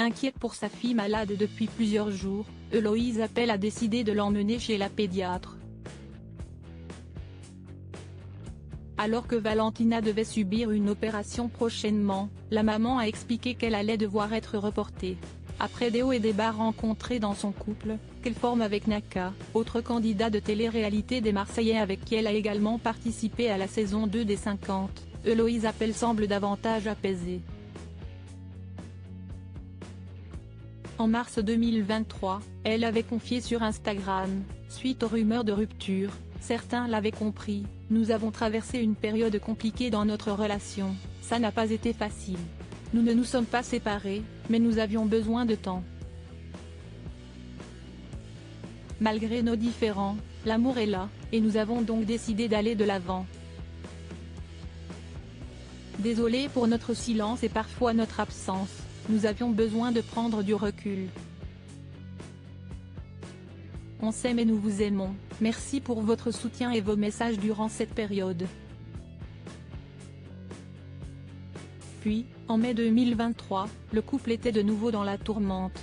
Inquiète pour sa fille malade depuis plusieurs jours, Héloïse Appel a décidé de l'emmener chez la pédiatre. Alors que Valentina devait subir une opération prochainement, la maman a expliqué qu'elle allait devoir être reportée. Après des hauts et des bas rencontrés dans son couple, qu'elle forme avec Naka, autre candidat de télé-réalité des Marseillais avec qui elle a également participé à la saison 2 des 50, Héloïse Appel semble davantage apaisée. En mars 2023, elle avait confié sur Instagram, suite aux rumeurs de rupture, certains l'avaient compris, nous avons traversé une période compliquée dans notre relation, ça n'a pas été facile. Nous ne nous sommes pas séparés, mais nous avions besoin de temps. Malgré nos différends, l'amour est là, et nous avons donc décidé d'aller de l'avant. Désolée pour notre silence et parfois notre absence, nous avions besoin de prendre du recul. On s'aime et nous vous aimons, merci pour votre soutien et vos messages durant cette période. Puis, en mai 2023, le couple était de nouveau dans la tourmente.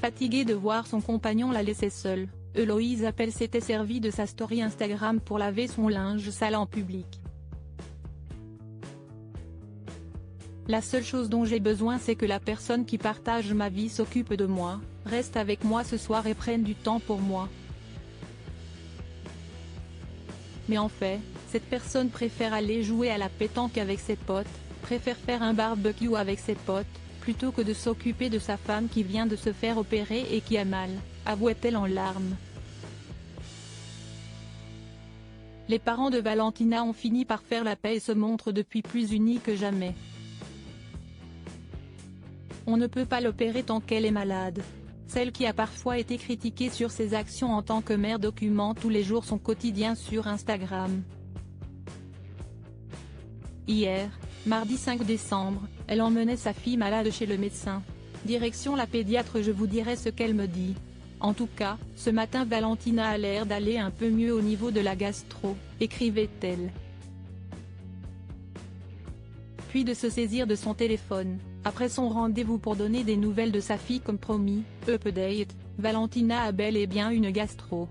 Fatiguée de voir son compagnon la laisser seule, Héloïse Appel s'était servie de sa story Instagram pour laver son linge sale en public. La seule chose dont j'ai besoin c'est que la personne qui partage ma vie s'occupe de moi, reste avec moi ce soir et prenne du temps pour moi. Mais en fait, cette personne préfère aller jouer à la pétanque avec ses potes, préfère faire un barbecue avec ses potes, plutôt que de s'occuper de sa femme qui vient de se faire opérer et qui a mal, avouait-elle en larmes. Les parents de Valentina ont fini par faire la paix et se montrent depuis plus unis que jamais. On ne peut pas l'opérer tant qu'elle est malade. Celle qui a parfois été critiquée sur ses actions en tant que mère documente tous les jours son quotidien sur Instagram. Hier, mardi 5 décembre, elle emmenait sa fille malade chez le médecin. Direction la pédiatre, je vous dirai ce qu'elle me dit. En tout cas, ce matin Valentina a l'air d'aller un peu mieux au niveau de la gastro, écrivait-elle. Puis de se saisir de son téléphone, après son rendez-vous pour donner des nouvelles de sa fille comme promis, update, Valentina a bel et bien une gastro.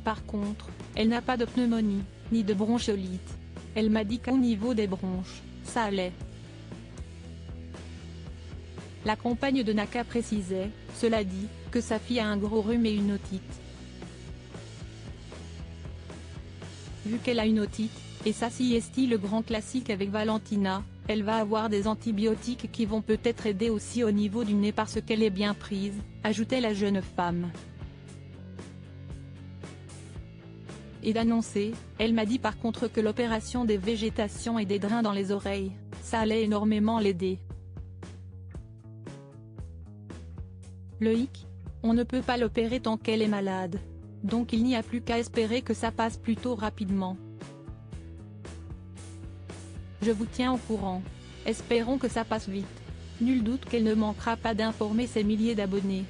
Par contre, elle n'a pas de pneumonie, ni de bronchiolite. Elle m'a dit qu'au niveau des bronches, ça allait. La compagne de Naka précisait, cela dit, que sa fille a un gros rhume et une otite. Vu qu'elle a une otite, et ça si est le grand classique avec Valentina, elle va avoir des antibiotiques qui vont peut-être aider aussi au niveau du nez parce qu'elle est bien prise, ajoutait la jeune femme. Et d'annoncer, elle m'a dit par contre que l'opération des végétations et des drains dans les oreilles, ça allait énormément l'aider. Le hic, on ne peut pas l'opérer tant qu'elle est malade. Donc il n'y a plus qu'à espérer que ça passe plutôt rapidement. Je vous tiens au courant. Espérons que ça passe vite. Nul doute qu'elle ne manquera pas d'informer ses milliers d'abonnés.